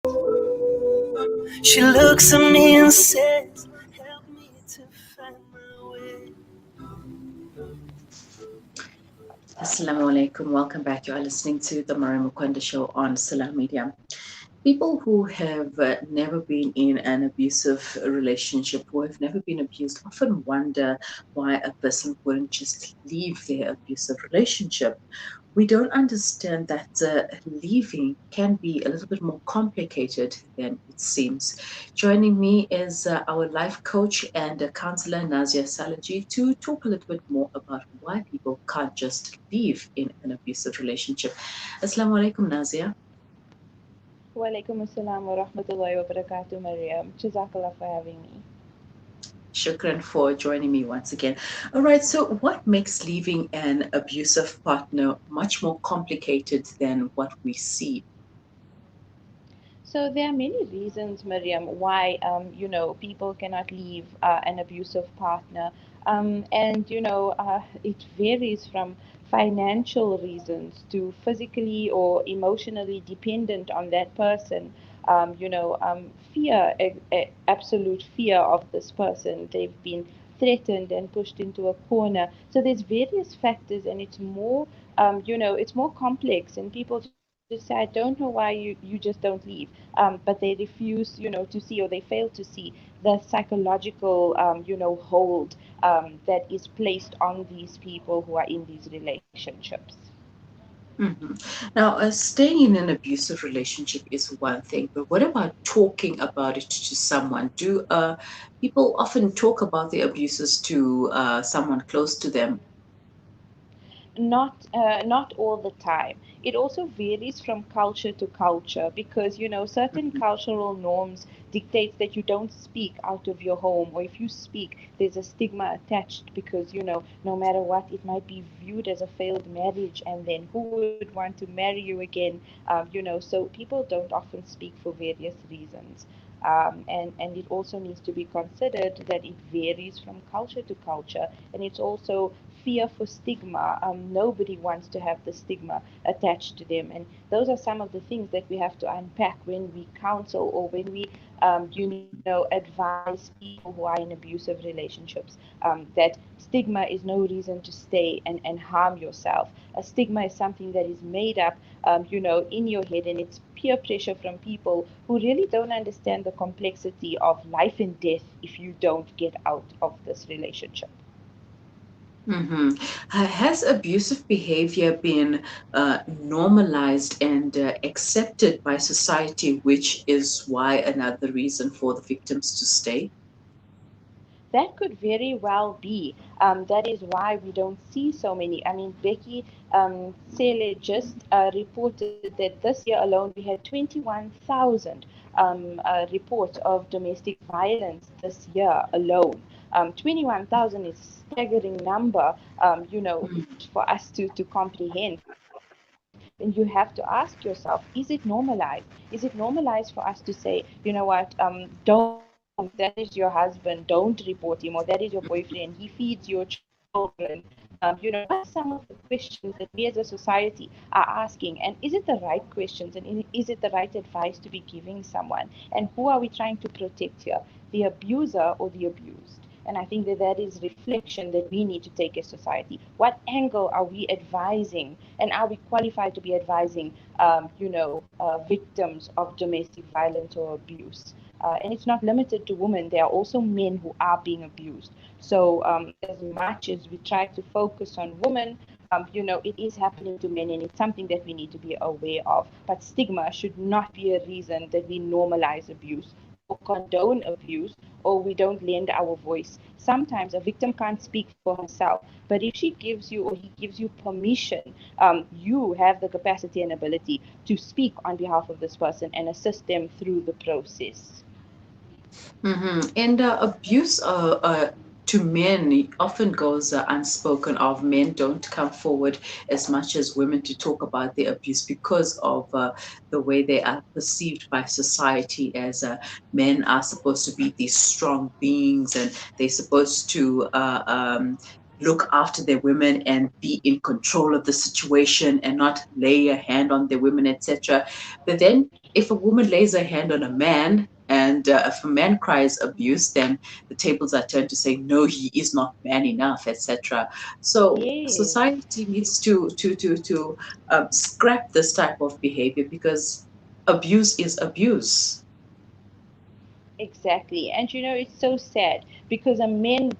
She looks at me and says, help me to find my way. Assalamu alaikum. Welcome back. You are listening to the Maryam Mkwanda show on Salam Media. People who have never been in an abusive relationship, who have never been abused, often wonder why a person wouldn't just leave their abusive relationship. We don't understand that leaving can be a little bit more complicated than it seems. Joining me is our life coach and councilor Nazia Salojee to talk a little bit more about why people can't just leave in an abusive relationship. Assalamu alaikum, Nazia. Walaikum assalam wa rahmatullahi wa barakatuh, Maryam. Jazakallah for having me. Shukran for joining me once again. All right, so what makes leaving an abusive partner much more complicated than what we see? So there are many reasons, Maryam, why people cannot leave an abusive partner, and it varies from financial reasons to physically or emotionally dependent on that person. Fear, absolute fear of this person. They've been threatened and pushed into a corner. So there's various factors, and it's more, it's more complex. And people just say, I don't know why you just don't leave. But they refuse, to see, or they fail to see the psychological, hold that is placed on these people who are in these relationships. Mhm. Now, staying in an abusive relationship is one thing, but what about talking about it to someone? Do people often talk about the abuses to someone close to them? Not all the time. It also varies from culture to culture, because certain Mhm. cultural norms dictates that you don't speak out of your home, or if you speak there's a stigma attached, because no matter what, it might be viewed as a failed marriage, and then who would want to marry you again. So people don't often speak for various reasons. And it also needs to be considered that it varies from culture to culture, and it's also fear for stigma. Nobody wants to have the stigma attached to them, and those are some of the things that we have to unpack when we counsel, or when we, advise people who are in abusive relationships, that stigma is no reason to stay and harm yourself. A stigma is something that is made up, in your head, and it's peer pressure from people who really don't understand the complexity of life and death if you don't get out of this relationship. Mhm. Has abusive behavior been normalized and accepted by society, which is why another reason for the victims to stay? That could very well be. That is why we don't see so many. I mean, Becky Sele just reported that this year alone we had 21,000 reports of domestic violence this year alone. 21,000 is a staggering number, for us to comprehend. And you have to ask yourself, is it normalized? Is it normalized for us to say, don't, that is your husband, don't report him, or that is your boyfriend, he feeds your children. What are some of the questions that we as a society are asking? And is it the right questions? And is it the right advice to be giving someone? And who are we trying to protect here? The abuser or the abused? And I think that that is reflection that we need to take as society. What angle are we advising, and are we qualified to be advising, victims of domestic violence or abuse? And it's not limited to women. There are also men who are being abused. So as much as we try to focus on women, it is happening to men, and it's something that we need to be aware of. But stigma should not be a reason that we normalize abuse or condone abuse, or we don't lend our voice. Sometimes a victim can't speak for herself, but if she gives you, or he gives you permission, you have the capacity and ability to speak on behalf of this person and assist them through the process. And abuse to men often goes unspoken of. Men don't come forward as much as women to talk about their abuse because of the way they are perceived by society as men are supposed to be these strong beings, and they're supposed to look after their women and be in control of the situation and not lay a hand on their women, etc. But then if a woman lays her hand on a man, and if a man cries abuse, then the tables are turned to say, no, he is not man enough, etc. So Yes. society needs to scrap this type of behavior, because abuse is abuse. Exactly. And it's so sad because a man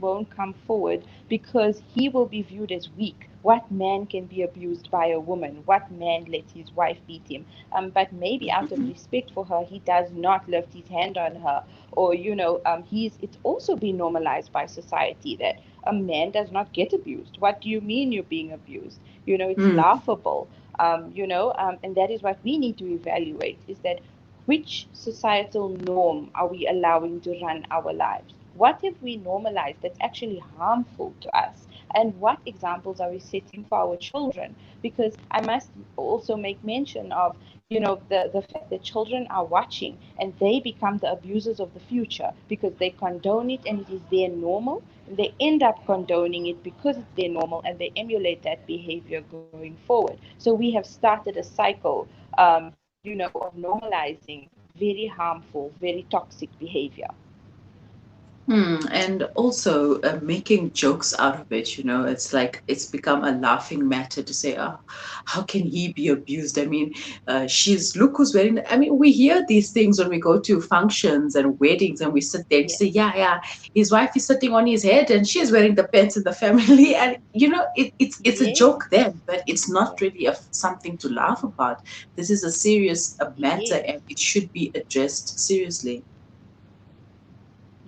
won't come forward because he will be viewed as weak. What man can be abused by a woman? What man lets his wife beat him? But maybe out of Mhm. respect for her, he does not lift his hand on her. Or, it's also been normalized by society that a man does not get abused. What do you mean you're being abused? It's Mm, laughable. And that is what we need to evaluate, is that which societal norm are we allowing to run our lives? What have we normalized that's actually harmful to us? And what examples are we setting for our children? Because I must also make mention of, the fact that children are watching and they become the abusers of the future because they condone it and it is their normal. And they end up condoning it because it's their normal and they emulate that behavior going forward. So we have started a cycle, of normalizing very harmful, very toxic behavior. And also making jokes out of it, it's like it's become a laughing matter to say, oh, how can he be abused? I mean, look who's wearing, I mean, we hear these things when we go to functions and weddings, and we sit there and Yeah. say, yeah, yeah, his wife is sitting on his head and she's wearing the pants in the family. And, it's a Yes. joke then, but it's not Yeah. really something to laugh about. This is a serious matter, Yes. and it should be addressed seriously.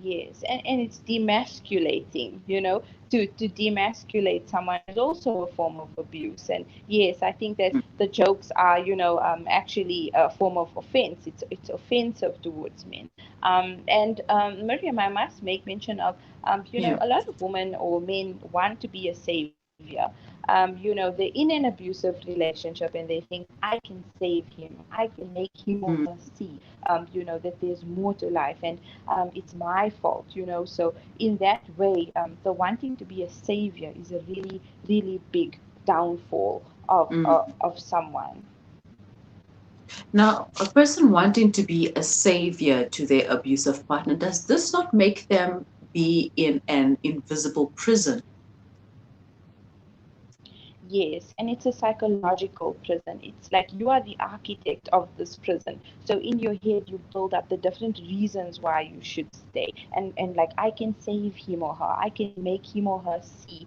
Yes, and it's demasculating, to demasculate someone is also a form of abuse. And yes, I think that the jokes are, actually a form of offense. It's offensive towards men. And Miriam, I must make mention of, Yeah. a lot of women or men want to be a savior. They're in an abusive relationship and they think, I can save him, I can make him or Mm. her see, that there's more to life, and it's my fault. So in that way, the wanting to be a savior is a really, really big downfall of Mm. of someone. Now, a person wanting to be a savior to their abusive partner, does this not make them be in an invisible prison? Yes, and it's a psychological prison. It's like you are the architect of this prison. So in your head, you build up the different reasons why you should stay. And like, I can save him or her. I can make him or her see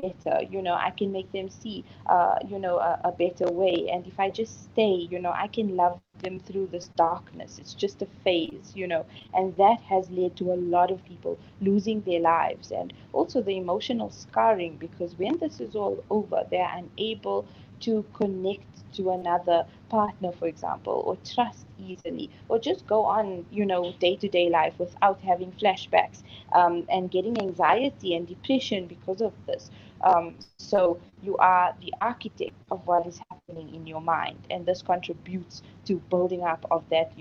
better. I can make them see, a better way. And if I just stay, I can love them through this darkness. It's just a phase. And that has led to a lot of people losing their lives, and also the emotional scarring, because when this is all over, they are unable to connect to another partner, for example, or trust easily, or just go on, day to day life without having flashbacks, and getting anxiety and depression because of this. So you are the architect of what is happening in your mind, and this contributes to building up of that,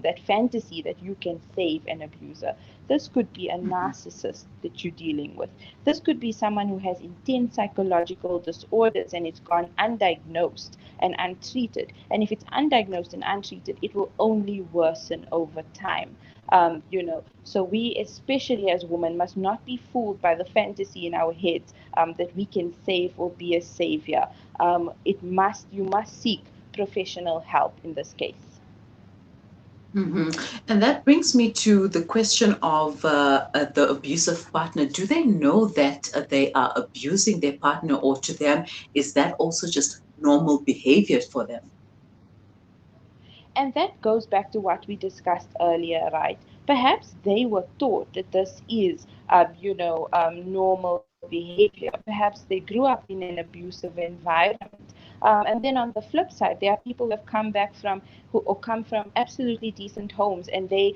that fantasy that you can save an abuser. This could be a Mhm. narcissist that you're dealing with. This could be someone who has intense psychological disorders and it's gone undiagnosed and untreated. And if it's undiagnosed and untreated, it will only worsen over time. So we, especially as women, must not be fooled by the fantasy in our heads, that we can save or be a savior. You must seek professional help in this case. Mhm. And that brings me to the question of the abusive partner. Do they know that they are abusing their partner, or to them, is that also just normal behavior for them? And that goes back to what we discussed earlier, right? Perhaps they were taught that this is, normal behavior. Perhaps they grew up in an abusive environment. And then on the flip side, there are people who have come back from, who or come from absolutely decent homes, and their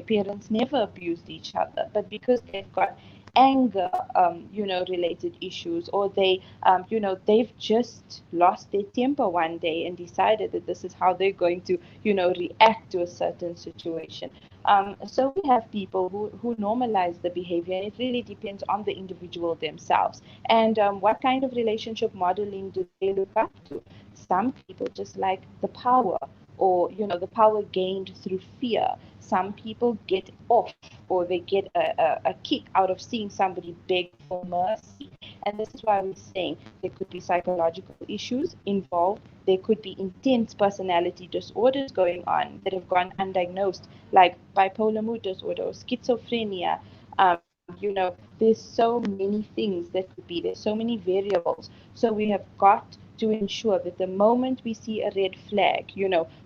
parents never abused each other. But because they've got anger, related issues, or they've just lost their temper one day and decided that this is how they're going to, react to a certain situation. So we have people who normalize the behavior, and it really depends on the individual themselves. And what kind of relationship modeling do they look up to? Some people just like the power, or the power gained through fear. Some people get off, or they get a kick out of seeing somebody beg for mercy. And this is why we're saying there could be psychological issues involved. There could be intense personality disorders going on that have gone undiagnosed, like bipolar mood disorder or schizophrenia. There's so many things that could be. There's so many variables. So we have got to ensure that the moment we see a red flag,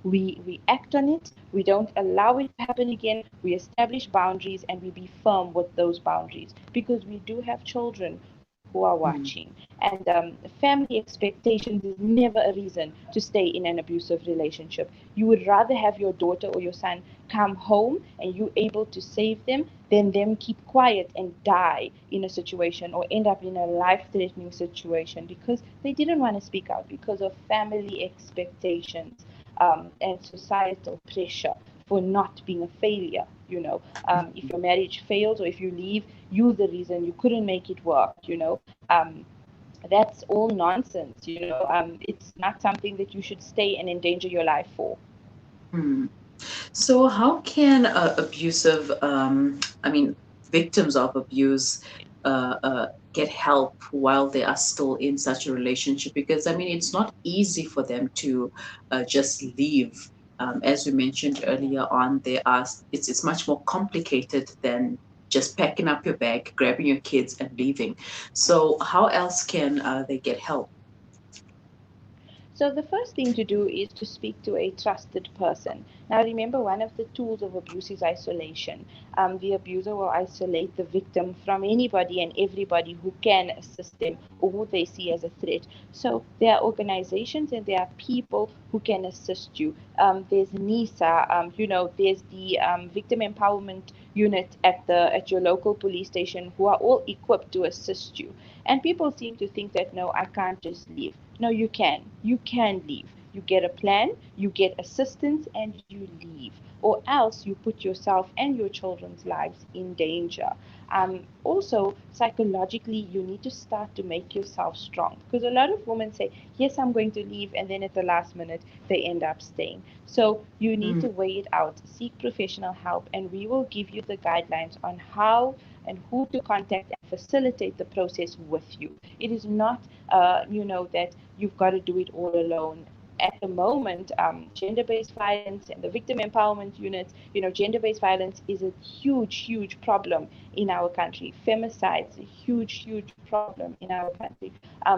we act on it, we don't allow it to happen again, we establish boundaries, and we be firm with those boundaries, because we do have children who are watching. And family expectations is never a reason to stay in an abusive relationship. You would rather have your daughter or your son come home and you able to save them than them keep quiet and die in a situation, or end up in a life-threatening situation because they didn't want to speak out because of family expectations, and societal pressure for not being a failure. If your marriage fails, or if you leave, you're the reason, you couldn't make it work. That's all nonsense. It's not something that you should stay and endanger your life for. So how can abusive, victims of abuse, get help while they are still in such a relationship? Because it's not easy for them to just leave. As we mentioned earlier on, it's much more complicated than just packing up your bag, grabbing your kids, and leaving. So how else can they get help? So the first thing to do is to speak to a trusted person. Now remember, one of the tools of abuse is isolation. The abuser will isolate the victim from anybody and everybody who can assist them or who they see as a threat. So there are organizations and there are people who can assist you. There's NISA, there's the victim empowerment unit at your local police station, who are all equipped to assist you. And people seem to think that, no, I can't just leave. No, you can. You can leave. You get a plan, you get assistance, and you leave. Or else you put yourself and your children's lives in danger. Also, psychologically, you need to start to make yourself strong. Because a lot of women say, yes, I'm going to leave, and then at the last minute, they end up staying. So you need to weigh it out, seek professional help, and we will give you the guidelines on how and who to contact and facilitate the process with you. It is not, that you've got to do it all alone. At the moment, gender-based violence and the victim empowerment units, gender-based violence is a huge problem in our country. Femicide is a huge problem in our country.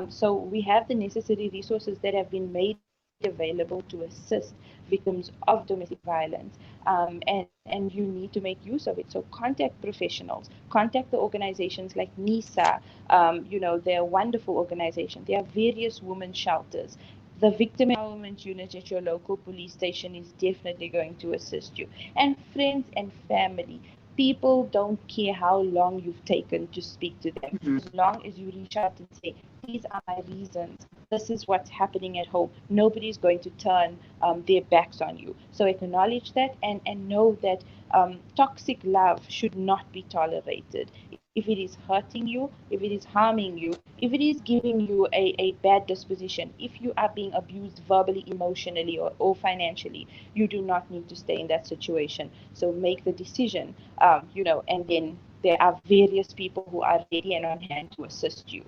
So we have the necessary resources that have been made available to assist victims of domestic violence, and you need to make use of it. So contact professionals, contact the organizations like NISA. They're a wonderful organization. There are various women's shelters. The victim empowerment unit at your local police station is definitely going to assist you. And friends and family. People don't care how long you've taken to speak to them. As long as you reach out and say, these are my reasons, this is what's happening at home, nobody's going to turn their backs on you. So acknowledge that, and know that toxic love should not be tolerated. If it is hurting you, if it is harming you, if it is giving you a bad disposition, if you are being abused verbally, emotionally, or financially, you do not need to stay in that situation. So make the decision, and then there are various people who are ready and on hand to assist you.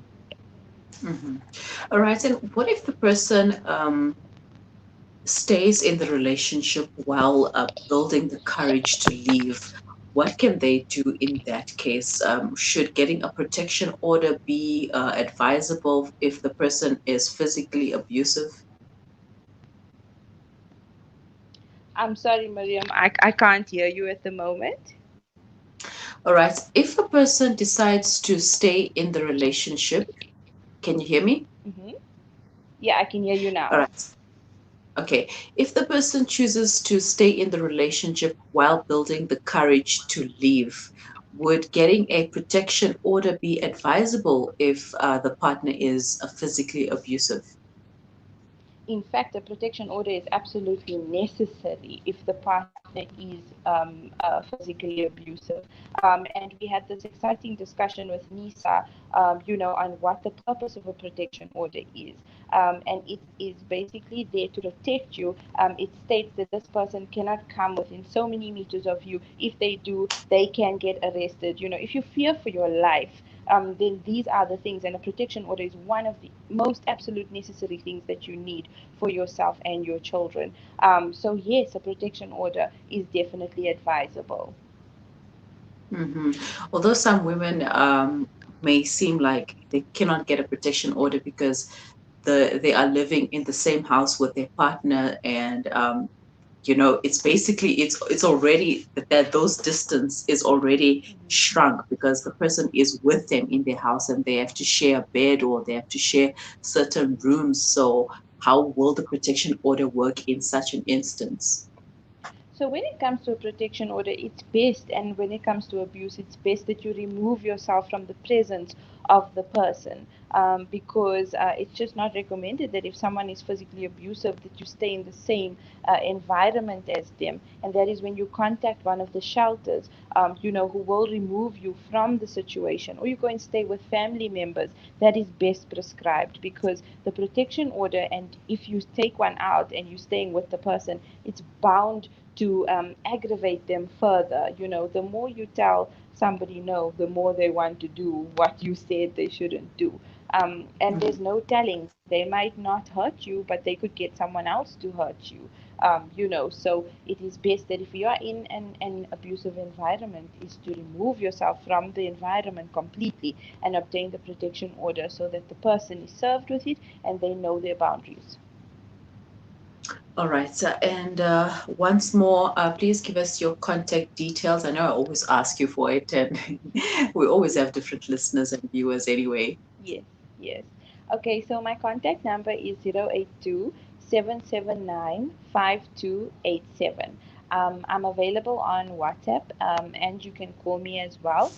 All right. And what if the person stays in the relationship while building the courage to leave? What can they do in that case? Should getting a protection order be advisable if the person is physically abusive? I'm sorry, Maryam, I can't hear you at the moment. All right. If a person decides to stay in the relationship, can you hear me? Hmm. Yeah, I can hear you All now. right. Okay. If the person chooses to stay in the relationship while building the courage to leave, would getting a protection order be advisable if the partner is physically abusive? In fact, a protection order is absolutely necessary if the partner is physically abusive. And we had this exciting discussion with Nisa, on what the purpose of a protection order is. And it is basically there to protect you. It states that this person cannot come within so many meters of you. If they do, they can get arrested. If you fear for your life, then these are the things, and a protection order is one of the most absolute necessary things that you need for yourself and your children. So yes, a protection order is definitely advisable. Hmm. Although some women may seem like they cannot get a protection order because they are living in the same house with their partner, and it's basically it's already that those distance is already shrunk because the person is with them in their house and they have to share a bed or they have to share certain rooms. So how will the protection order work in such an instance? So when it comes to a protection order, it's best, and when it comes to abuse, it's best that you remove yourself from the presence of the person, because it's just not recommended that if someone is physically abusive, that you stay in the same environment as them. And that is when you contact one of the shelters, who will remove you from the situation, or you go and stay with family members. That is best prescribed, because the protection order, and if you take one out and you're staying with the person, it's bound to aggravate them further. The more you tell somebody no, the more they want to do what you said they shouldn't do. And there's no telling. They might not hurt you, but they could get someone else to hurt you. So it is best that if you are in an abusive environment, is to remove yourself from the environment completely and obtain the protection order so that the person is served with it and they know their boundaries. All right. And once more, please give us your contact details. I know I always ask you for it, and we always have different listeners and viewers anyway. Yes, yes. Okay, so my contact number is 082-779-5287. I'm available on WhatsApp, and you can call me as well.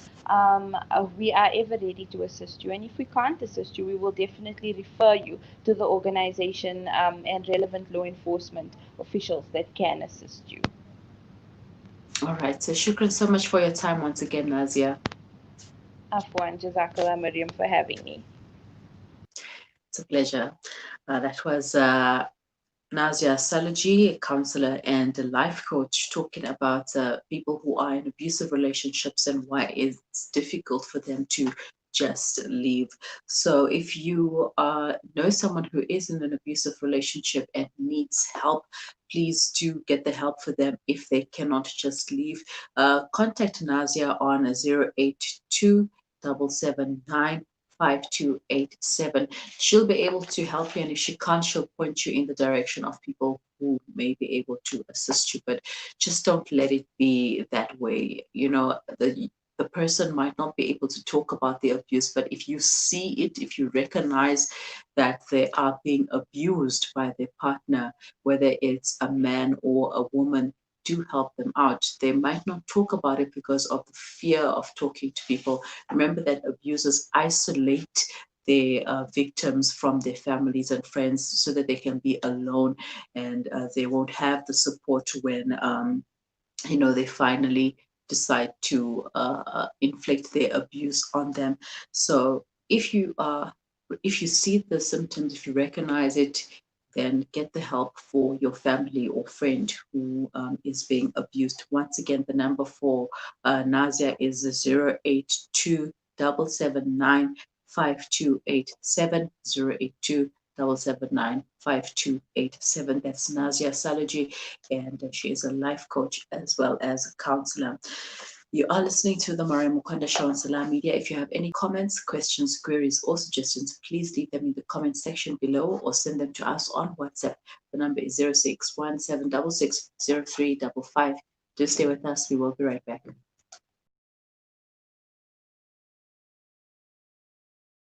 We are ever ready to assist you, and if we can't assist you, we will definitely refer you to the organization and relevant law enforcement officials that can assist you. All right. So, shukran so much for your time once again, Nazia. Afwan, Jazakallah Maryam, for having me. It's a pleasure. That was Nazia Salojee, a counselor and a life coach, talking about people who are in abusive relationships and why it's difficult for them to just leave. So, if you know someone who is in an abusive relationship and needs help, please do get the help for them if they cannot just leave. Contact Nazia on 082 779 5287. She'll be able to help you, and if she can't, she'll point you in the direction of people who may be able to assist you. But just don't let it be that way. The person might not be able to talk about the abuse, but if you see it, if you recognize that they are being abused by their partner, whether it's a man or a woman, do help them out. They might not talk about it because of the fear of talking to people. Remember that abusers isolate their victims from their families and friends so that they can be alone, and they won't have the support when they finally decide to inflict their abuse on them. So if you see the symptoms, if you recognize it, then get the help for your family or friend who is being abused. Once again, the number for Nazia is 082 779 5287 082 779 5287. That's Nazia Salojee, and she is a life coach as well as a counselor. You are listening to the Maryam Mkwanda Show on Salam Media. If you have any comments, questions, queries, or suggestions, please leave them in the comment section below or send them to us on WhatsApp. The number is 0617660355. Do stay with us. We will be right back.